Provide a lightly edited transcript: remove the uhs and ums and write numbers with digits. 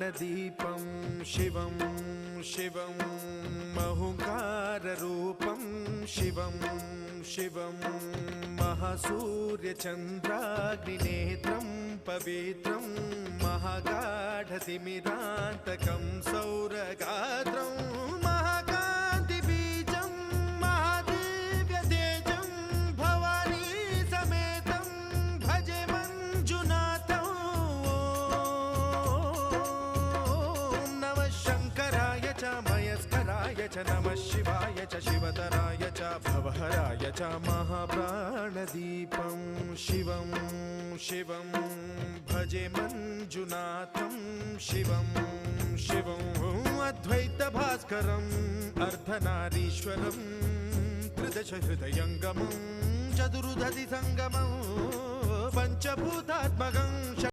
प्राणदीपं शिवं शिवं महुङ्काररूपं शिवं शिवं महासूर्यचन्द्राग्निनेत्रं पवित्रं महागाढतिमिरान्तकं सौरगात्रं महाकान्तिबीजं महादिव्यतेजं भवानी समेतं भजे मञ्जुनाथं। ॐ नमः शङ्कराय च मयस्कराय च नमः शिवाय च शिवतराय च भवहराय च महाप्राणदीपं शिवं शिवं भजे मञ्जुनाथं शिवं शिवं अद्वैतभास्करम् अर्धनारीश्वरं त्रिदशहृदयङ्गमं चतुर्दधिसङ्गमं पञ्चभूतात्मकं